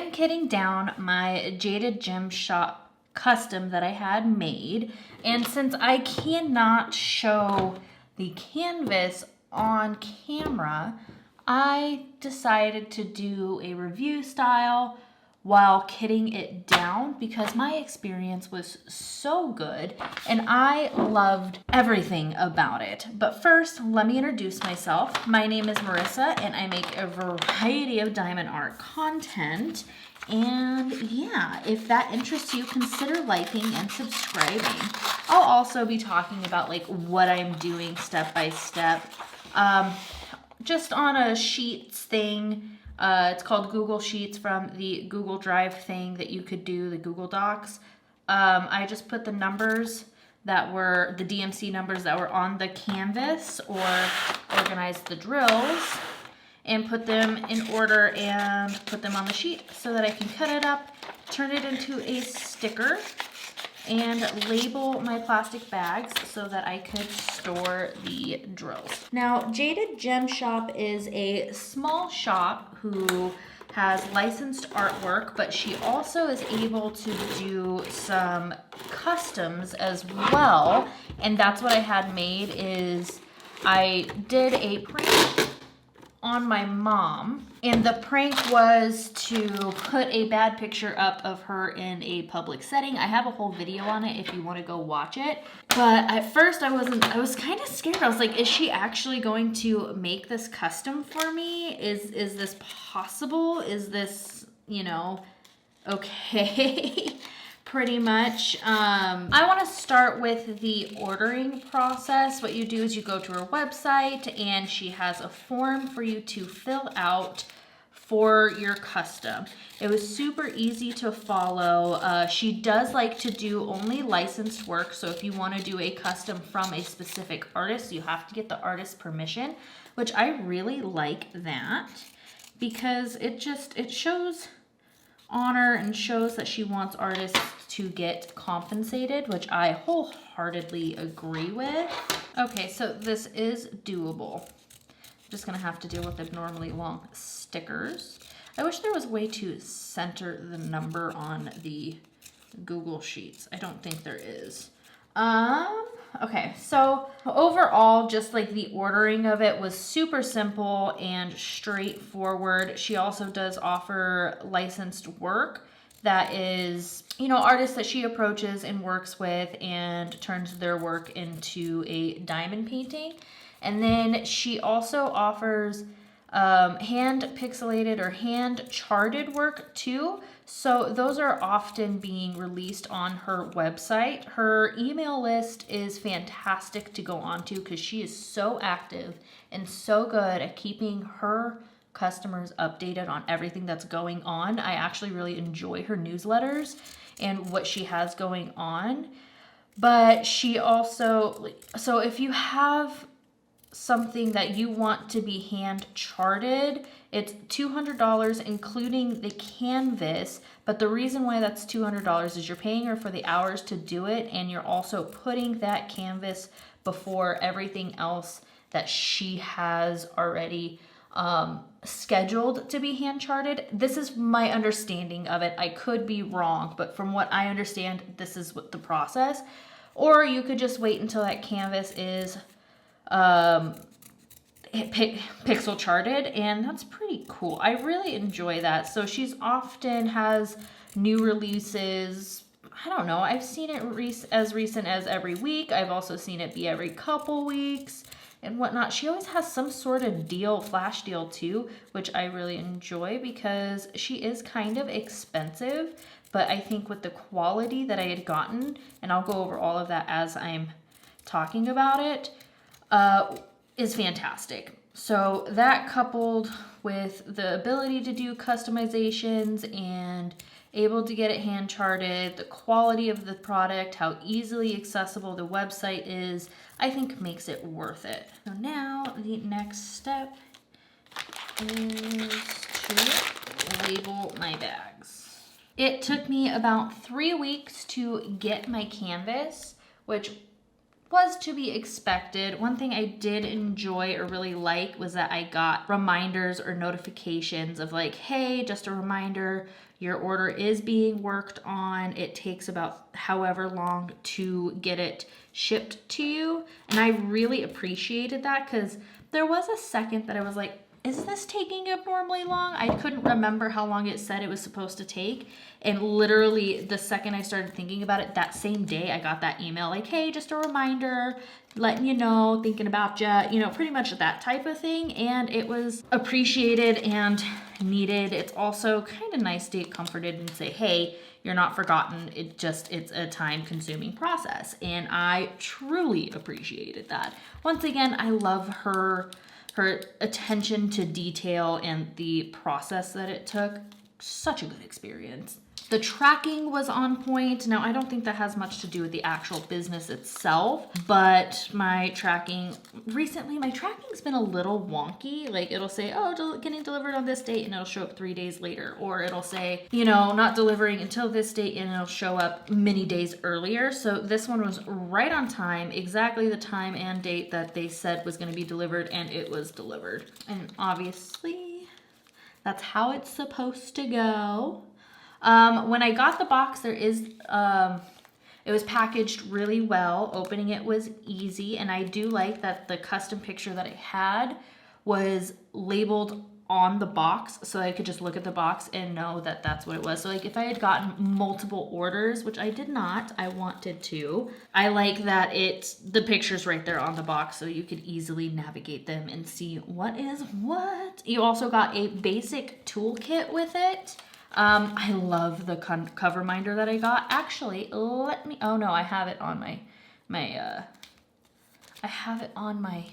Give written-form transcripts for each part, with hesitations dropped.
am kitting down my Jaded Gem Shop custom that I had made. And since I cannot show the canvas on camera, I decided to do a review style while kitting it down because my experience was so good and I loved everything about it. But first, let me introduce myself. My name is Marissa and I make a variety of diamond art content. And yeah, if that interests you, consider liking and subscribing. I'll also be talking about like what I'm doing step by step. Just on a Sheets thing. It's called Google Sheets from the Google Drive thing that you could do, the Google Docs. I just put the numbers that were, the DMC numbers that were on the canvas, or organized the drills and put them in order and put them on the sheet so that I can cut it up, turn it into a sticker, and label my plastic bags so that I could store the drills. Now, Jaded Gem Shop is a small shop who has licensed artwork, but she also is able to do some customs as well. And that's what I had made is I did a prank on my mom, and the prank was to put a bad picture up of her in a public setting. I have a whole video on it if you want to go watch it. But at first I was kind of scared. I was like, is she actually going to make this custom for me? Is this possible? Is this, you know, okay? Pretty much. I want to start with the ordering process. What you do is you go to her website and she has a form for you to fill out for your custom. It was super easy to follow. She does like to do only licensed work. So if you want to do a custom from a specific artist, you have to get the artist's permission, which I really like that because it shows honor and shows that she wants artists to get compensated, which I wholeheartedly agree with. Okay, so this is doable. I'm just gonna have to deal with abnormally long stickers. I wish there was a way to center the number on the Google Sheets. I don't think there is. Okay, so overall, just like the ordering of it was super simple and straightforward. She also does offer licensed work that is, you know, artists that she approaches and works with and turns their work into a diamond painting. And then she also offers hand pixelated or hand charted work too. So those are often being released on her website. Her email list is fantastic to go onto because she is so active and so good at keeping her customers updated on everything that's going on. I actually really enjoy her newsletters and what she has going on. But she also, so if you have something that you want to be hand charted, it's $200 including the canvas. But the reason why that's $200 is you're paying her for the hours to do it, and you're also putting that canvas before everything else that she has already scheduled to be hand charted. This is my understanding of it. I could be wrong, but from what I understand, this is what the process. Or you could just wait until that canvas is pixel charted, and that's pretty cool. I really enjoy that. So she's often has new releases. I don't know, I've seen it as recent as every week. I've also seen it be every couple weeks and whatnot. She always has some sort of deal, flash deal too, which I really enjoy because she is kind of expensive, but I think with the quality that I had gotten, and I'll go over all of that as I'm talking about it, is fantastic. So that coupled with the ability to do customizations and able to get it hand charted, the quality of the product, how easily accessible the website is, I think makes it worth it. So now the next step is to label my bags. It took me about 3 weeks to get my canvas, which was to be expected. One thing I did enjoy or really like was that I got reminders or notifications of like, hey, just a reminder, your order is being worked on. It takes about however long to get it shipped to you. And I really appreciated that because there was a second that I was like, is this taking abnormally long? I couldn't remember how long it said it was supposed to take. And literally the second I started thinking about it, that same day I got that email like, hey, just a reminder, letting you know, thinking about you, you know, pretty much that type of thing. And it was appreciated and needed. It's also kind of nice to get comforted and say, hey, you're not forgotten. It's a time consuming process. And I truly appreciated that. Once again, I love her attention to detail and the process that it took. Such a good experience. The tracking was on point. Now, I don't think that has much to do with the actual business itself, but my tracking, recently, my tracking's been a little wonky. Like it'll say, oh, getting delivered on this date, and it'll show up 3 days later. Or it'll say, you know, not delivering until this date, and it'll show up many days earlier. So this one was right on time, exactly the time and date that they said was gonna be delivered, and it was delivered. And obviously, that's how it's supposed to go. When I got the box, it was packaged really well. Opening it was easy, and I do like that the custom picture that I had was labeled on the box, so I could just look at the box and know that that's what it was. So like if I had gotten multiple orders, which I did not, I wanted to, I like that the picture's right there on the box, so you could easily navigate them and see what is what. You also got a basic toolkit with it. I love the cover minder that I got. Actually, oh no, I have it on my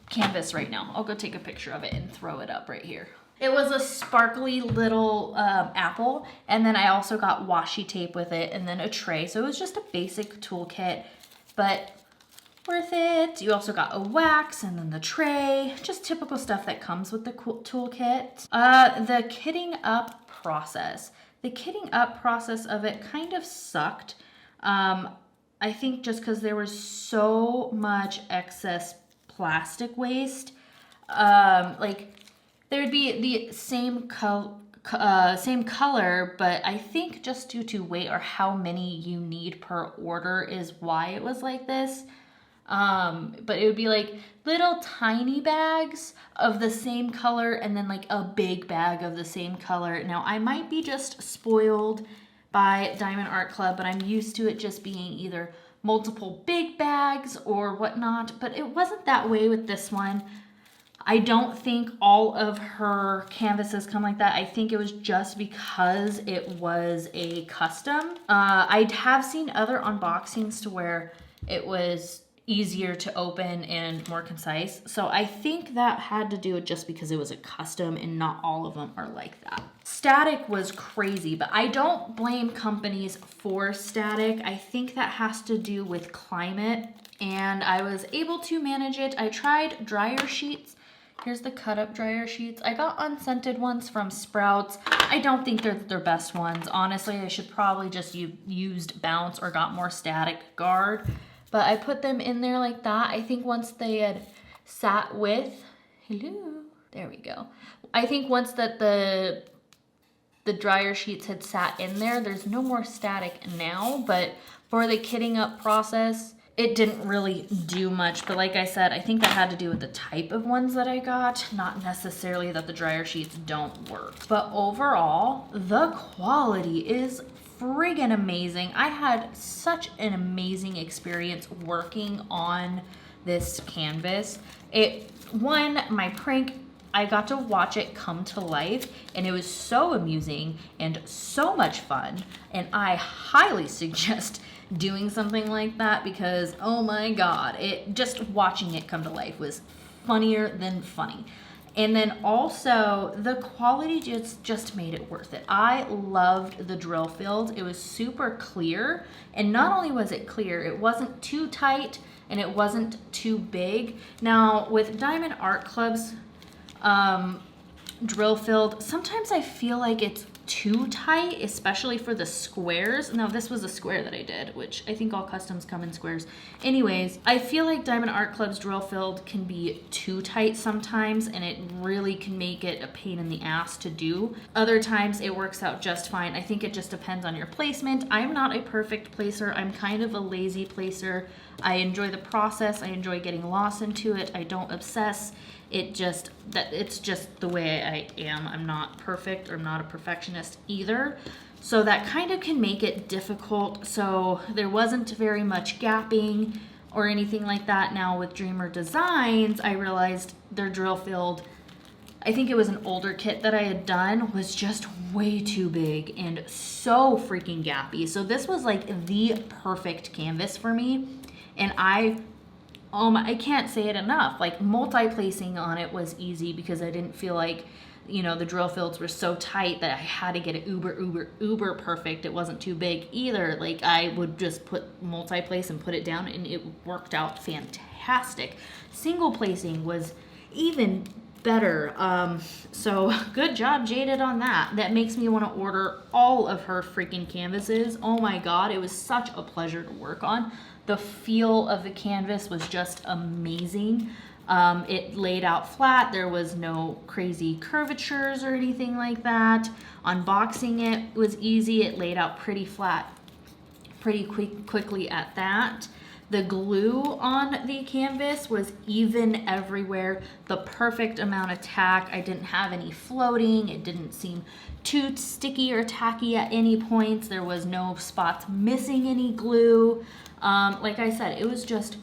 canvas right now. I'll go take a picture of it and throw it up right here. It was a sparkly little apple, and then I also got washi tape with it, and then a tray. So it was just a basic toolkit, but worth it. You also got a wax and then the tray, just typical stuff that comes with the toolkit. The kitting up process. The kitting up process of it kind of sucked. I think just because there was so much excess plastic waste. Like there'd be the same color, but I think just due to weight or how many you need per order is why it was like this. But it would be like little tiny bags of the same color and then like a big bag of the same color. Now I might be just spoiled by Diamond Art Club, but I'm used to it just being either multiple big bags or whatnot, but it wasn't that way with this one. I don't think all of her canvases come like that. I think it was just because it was a custom. I have seen other unboxings to where it was easier to open and more concise. So I think that had to do with just because it was a custom and not all of them are like that. Static was crazy, but I don't blame companies for static. I think that has to do with climate, and I was able to manage it. I tried dryer sheets. Here's the cut up dryer sheets. I got unscented ones from Sprouts. I don't think they're their best ones. Honestly, I should probably just used Bounce or got more static guard. But I put them in there like that. I think once they had sat with, hello, there we go. I think once that the dryer sheets had sat in there, there's no more static now, but for the kitting up process, it didn't really do much. But like I said, I think that had to do with the type of ones that I got, not necessarily that the dryer sheets don't work. But overall, the quality is friggin' amazing. I had such an amazing experience working on this canvas. My prank, I got to watch it come to life, and it was so amusing and so much fun, and I highly suggest doing something like that because oh my god, just watching it come to life was funnier than funny. And then also the quality just made it worth it. I loved the drill field. It was super clear, and not only was it clear, it wasn't too tight and it wasn't too big. Now with Diamond Art Club's drill filled. Sometimes I feel like it's too tight, especially for the squares. Now this was a square that I did, which I think all customs come in squares. Anyways, I feel like Diamond Art Club's drill filled can be too tight sometimes, and it really can make it a pain in the ass to do. Other times it works out just fine. I think it just depends on your placement. I'm not a perfect placer. I'm kind of a lazy placer. I enjoy the process. I enjoy getting lost into it. I don't obsess. It's just the way I am. I'm not perfect, or I'm not a perfectionist either. So that kind of can make it difficult. So there wasn't very much gapping or anything like that. Now with Dreamer Designs, I realized their drill filled, I think it was an older kit that I had done, was just way too big and so freaking gappy. So this was like the perfect canvas for me. And I can't say it enough. Like, multi-placing on it was easy because I didn't feel like, you know, the drill fields were so tight that I had to get it uber perfect. It wasn't too big either. Like, I would just put multi-place and put it down, and it worked out fantastic. Single placing was even better. So good job, Jaded, on that. That makes me want to order all of her freaking canvases. Oh my God, it was such a pleasure to work on. The feel of the canvas was just amazing. It laid out flat. There was no crazy curvatures or anything like that. Unboxing it was easy. It laid out pretty flat, pretty quickly at that. The glue on the canvas was even everywhere. The perfect amount of tack. I didn't have any floating. It didn't seem too sticky or tacky at any points. There was no spots missing any glue. Like I said, it was just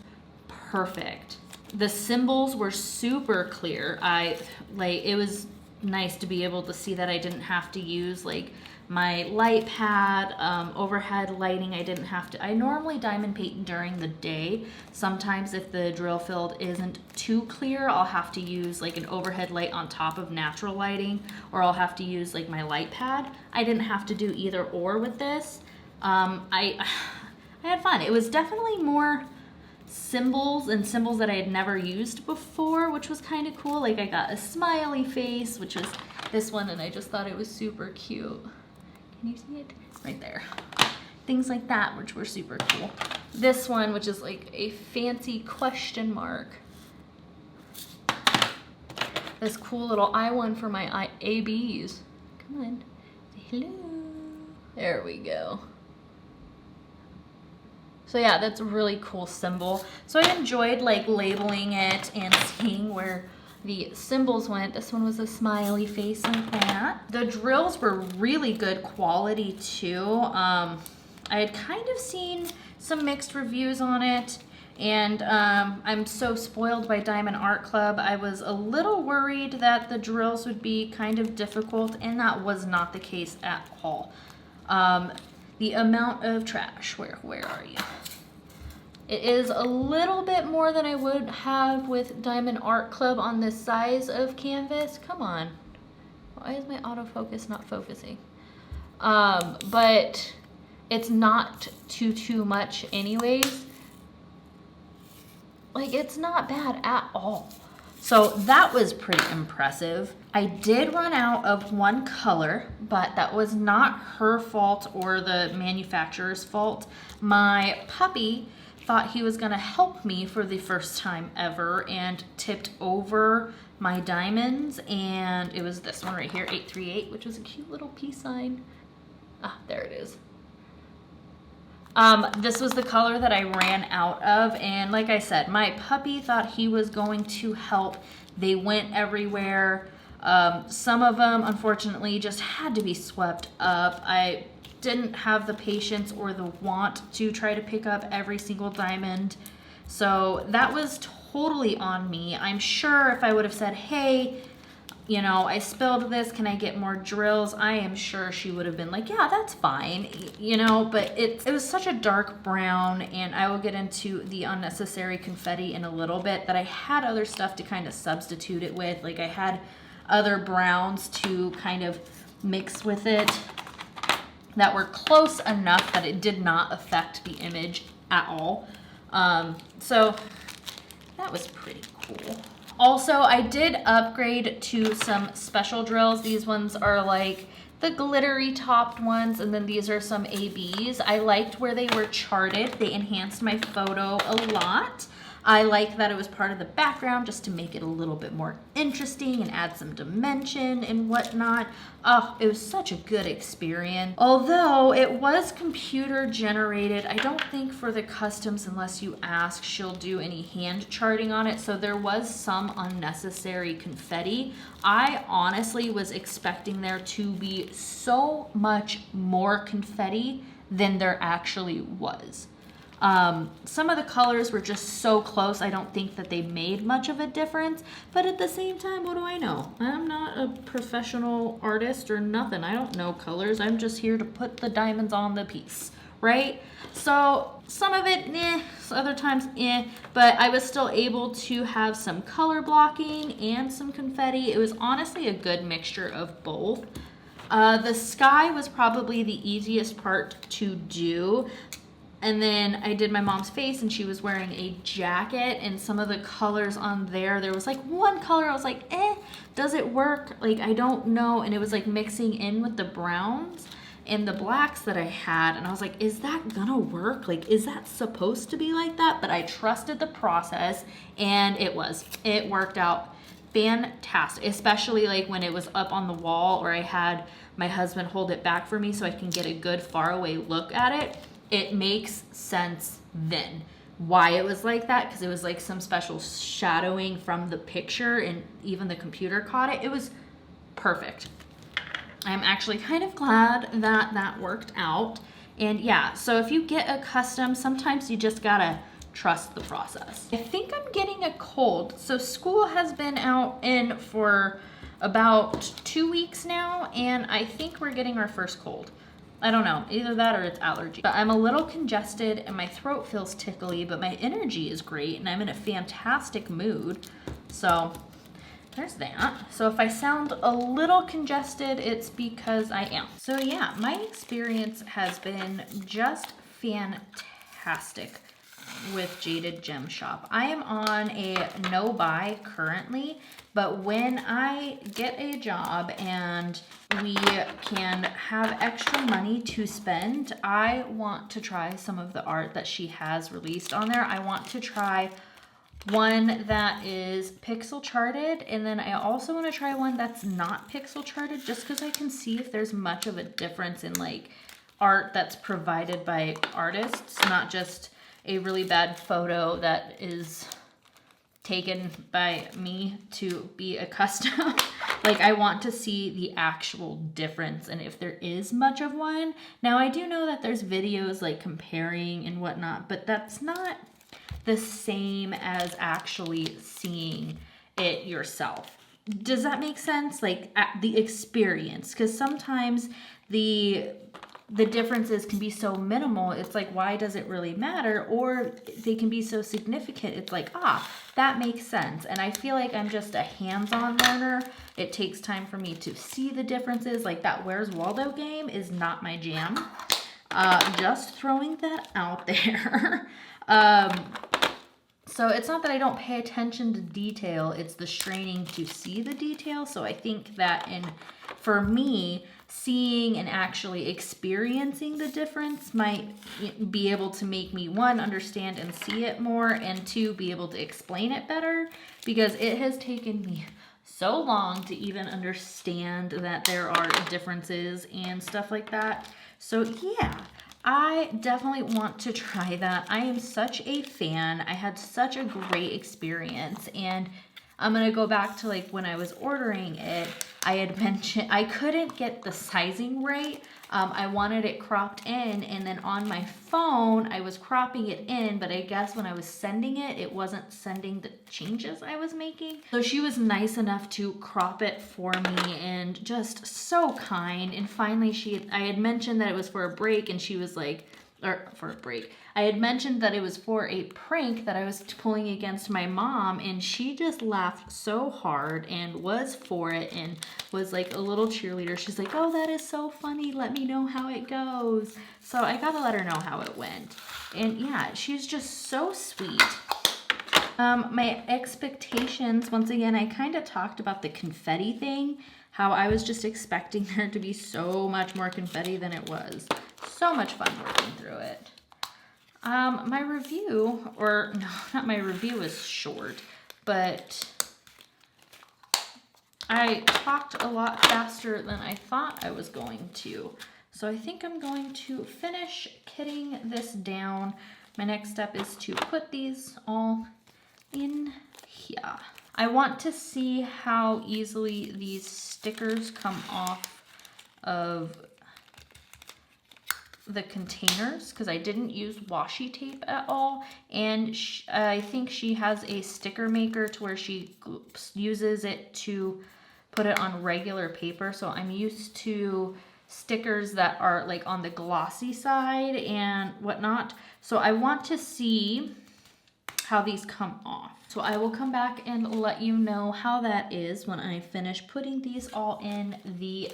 perfect. The symbols were super clear. It was nice to be able to see that I didn't have to use like my light pad, overhead lighting. I normally diamond paint during the day. Sometimes if the drill field isn't too clear, I'll have to use like an overhead light on top of natural lighting, or I'll have to use like my light pad. I didn't have to do either or with this. I had fun. It was definitely more symbols and symbols that I had never used before, which was kind of cool. Like, I got a smiley face, which was this one, and I just thought it was super cute. Can you see it? Right there. Things like that, which were super cool. This one, which is like a fancy question mark. This cool little eye one for my ABs. Come on. Say hello. There we go. So yeah, that's a really cool symbol. So I enjoyed like labeling it and seeing where the symbols went. This one was a smiley face like that. The drills were really good quality too. I had kind of seen some mixed reviews on it, and I'm so spoiled by Diamond Art Club. I was a little worried that the drills would be kind of difficult, and that was not the case at all. The amount of trash, where are you? It is a little bit more than I would have with Diamond Art Club on this size of canvas. Come on. Why is my autofocus not focusing? But it's not too much anyways. Like, it's not bad at all. So that was pretty impressive. I did run out of one color, but that was not her fault or the manufacturer's fault. My puppy thought he was gonna help me for the first time ever and tipped over my diamonds, and it was this one right here, 838, which was a cute little peace sign. Ah, there it is. This was the color that I ran out of, and like I said, my puppy thought he was going to help. They went everywhere. Some of them, unfortunately, just had to be swept up. I didn't have the patience or the want to try to pick up every single diamond, so that was totally on me. I'm sure if I would have said, hey, you know, I spilled this, can I get more drills? I am sure she would have been like, yeah, that's fine, you know, but it was such a dark brown, and I will get into the unnecessary confetti in a little bit, that I had other stuff to kind of substitute it with. Like, I had other browns to kind of mix with it that were close enough that it did not affect the image at all. So that was pretty cool. Also, I did upgrade to some special drills. These ones are like the glittery topped ones, and then these are some ABs. I liked where they were charted. They enhanced my photo a lot. I like that it was part of the background just to make it a little bit more interesting and add some dimension and whatnot. Oh, it was such a good experience. Although it was computer generated, I don't think for the customs, unless you ask, she'll do any hand charting on it. So there was some unnecessary confetti. I honestly was expecting there to be so much more confetti than there actually was. Some of the colors were just so close, I don't think that they made much of a difference, but at the same time, what do I know? I'm not a professional artist or nothing. I don't know colors. I'm just here to put the diamonds on the piece, right? So some of it, other times, but I was still able to have some color blocking and some confetti. It was honestly a good mixture of both. The sky was probably the easiest part to do. And then I did my mom's face, and she was wearing a jacket, and some of the colors on there was like one color I was like, does it work? Like, I don't know. And it was like mixing in with the browns and the blacks that I had, and I was like, is that gonna work? Like, is that supposed to be like that? But I trusted the process, and it worked out fantastic, especially like when it was up on the wall, or I had my husband hold it back for me so I can get a good far away look at it. It makes sense then why it was like that, because it was like some special shadowing from the picture, and even the computer caught it. It was perfect. I'm actually kind of glad that that worked out. And yeah, so if you get a custom, sometimes you just gotta trust the process. I think I'm getting a cold. So school has been out in for about 2 weeks now, and I think we're getting our first cold. I don't know, either that or it's allergy. But I'm a little congested and my throat feels tickly, but my energy is great and I'm in a fantastic mood. So there's that. So if I sound a little congested, it's because I am. So yeah, my experience has been just fantastic with Jaded Gem Shop. I am on a no buy currently, but when I get a job and we can have extra money to spend, I want to try some of the art that she has released on there. I want to try one that is pixel charted, and then I also want to try one that's not pixel charted, just because I can see if there's much of a difference in like art that's provided by artists, not just a really bad photo that is taken by me to be a custom. Like, I want to see the actual difference and if there is much of one. Now, I do know that there's videos like comparing and whatnot, but that's not the same as actually seeing it yourself. Does that make sense? Like, the experience, because sometimes the differences can be so minimal, it's like, why does it really matter? Or they can be so significant, it's like, that makes sense. And I feel like I'm just a hands-on learner. It takes time for me to see the differences. Like, that Where's Waldo game is not my jam. Just throwing that out there. So it's not that I don't pay attention to detail, it's the straining to see the detail. So I think that for me, seeing and actually experiencing the difference might be able to make me, one, understand and see it more, and two, be able to explain it better, because it has taken me so long to even understand that there are differences and stuff like that. So yeah, I definitely want to try that. I am such a fan. I had such a great experience, and I'm gonna go back to like when I was ordering it, I had mentioned I couldn't get the sizing right. I wanted it cropped in, and then on my phone, I was cropping it in, but I guess when I was sending it, it wasn't sending the changes I was making. So she was nice enough to crop it for me, and just so kind. And finally, I had mentioned that it was for a break, and she was like, I had mentioned that it was for a prank that I was pulling against my mom, and she just laughed so hard and was for it and was like a little cheerleader. She's like, oh, that is so funny. Let me know how it goes. So I got to let her know how it went. And yeah, she's just so sweet. My expectations, once again, I kind of talked about the confetti thing, how I was just expecting there to be so much more confetti than it was. So much fun working through it. My review, or no, not my review, is short, but I talked a lot faster than I thought I was going to. So I think I'm going to finish kitting this down. My next step is to put these all in here. I want to see how easily these stickers come off of the containers, because I didn't use washi tape at all, and I think she has a sticker maker to where she uses it to put it on regular paper. So I'm used to stickers that are like on the glossy side and whatnot. So I want to see how these come off. So I will come back and let you know how that is when I finish putting these all in the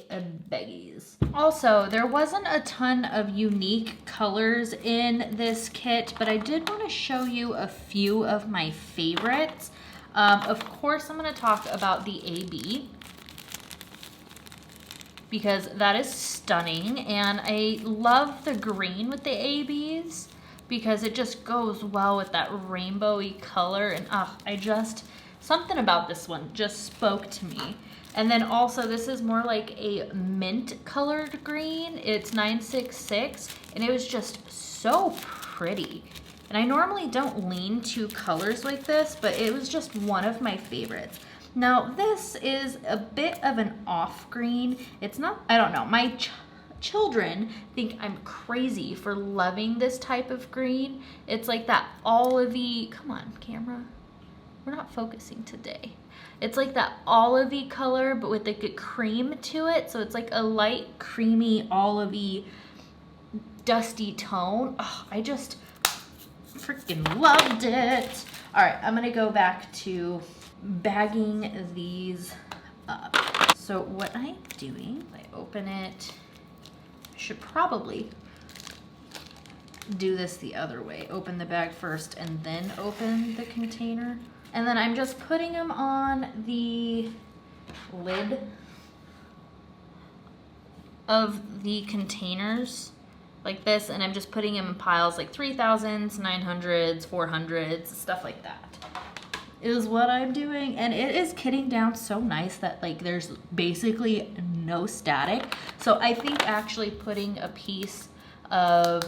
baggies. Also, there wasn't a ton of unique colors in this kit, but I did want to show you a few of my favorites. Of course, I'm going to talk about the AB, because that is stunning, and I love the green with the ABs because it just goes well with that rainbowy color, and something about this one just spoke to me. And then also, this is more like a mint colored green. It's 966, and it was just so pretty. And I normally don't lean to colors like this, but it was just one of my favorites. Now, this is a bit of an off green. It's not, I don't know, my children think I'm crazy for loving this type of green. It's like that olivey, come on camera, we're not focusing today. It's like that olivey color, but with like a cream to it. So it's like a light, creamy, olivey, dusty tone. Oh, I just freaking loved it. All right, I'm gonna go back to bagging these up. So what I'm doing, I open it, I should probably do this the other way. Open the bag first and then open the container. And then I'm just putting them on the lid of the containers like this, and I'm just putting them in piles like 3,000s, 900s, 400s, stuff like that is what I'm doing. And it is kitting down so nice that like there's basically no static. So I think actually putting a piece of,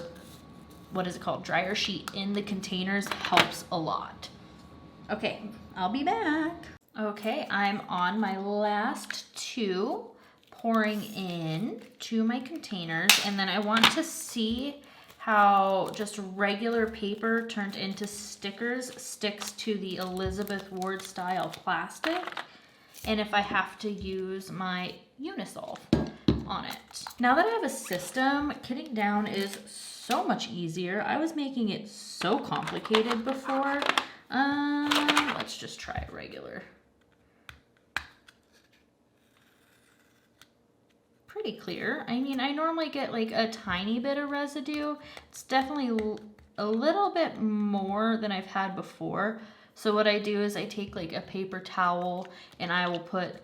what is it called, dryer sheet in the containers helps a lot. Okay, I'll be back. Okay, I'm on my last two, pouring in to my containers, and then I want to see how just regular paper turned into stickers sticks to the Elizabeth Ward style plastic, and if I have to use my Unisolve on it. Now that I have a system, kitting down is so much easier. I was making it so complicated before. Let's just try it regular. Pretty clear. I mean, I normally get like a tiny bit of residue. It's definitely a little bit more than I've had before. So what I do is I take like a paper towel and I will put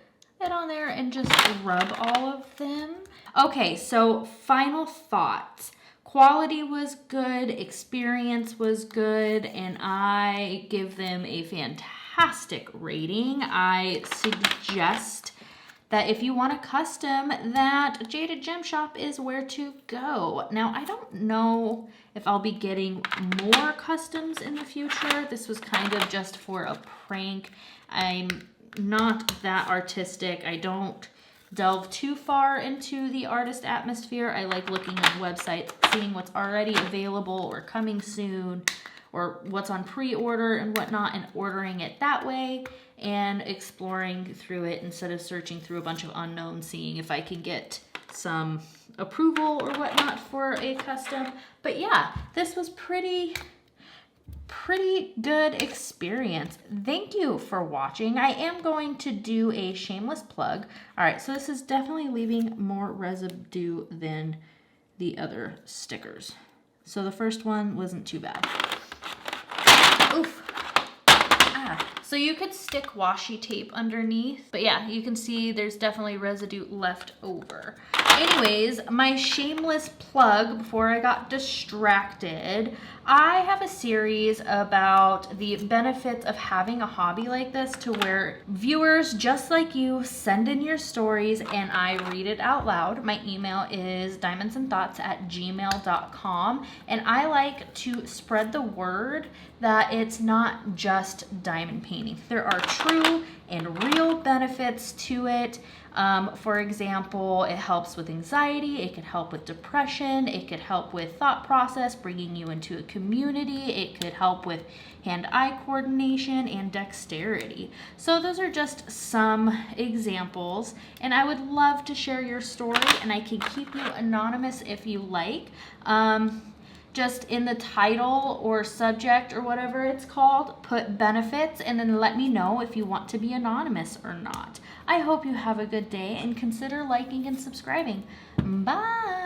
it on there and just rub all of them. Okay, so final thoughts. Quality was good, experience was good, and I give them a fantastic rating. I suggest that if you want a custom, that Jaded Gem Shop is where to go. Now, I don't know if I'll be getting more customs in the future. This was kind of just for a prank. I'm not that artistic. I don't delve too far into the artist atmosphere. I like looking at websites, seeing what's already available or coming soon, or what's on pre-order and whatnot, and ordering it that way and exploring through it instead of searching through a bunch of unknowns, seeing if I can get some approval or whatnot for a custom. But yeah, this was pretty good experience. Thank you for watching. I am going to do a shameless plug. All right, so this is definitely leaving more residue than the other stickers. So the first one wasn't too bad. Oof. So you could stick washi tape underneath, but yeah, you can see there's definitely residue left over. Anyways, my shameless plug before I got distracted, I have a series about the benefits of having a hobby like this, to where viewers just like you send in your stories and I read it out loud. My email is diamondsandthoughts@gmail.com, and I like to spread the word that it's not just diamond painting. There are true and real benefits to it. For example, it helps with anxiety, it could help with depression, it could help with thought process, bringing you into a community, it could help with hand-eye coordination and dexterity. So those are just some examples, and I would love to share your story, and I can keep you anonymous if you like. Just in the title or subject or whatever it's called, put benefits and then let me know if you want to be anonymous or not. I hope you have a good day and consider liking and subscribing. Bye!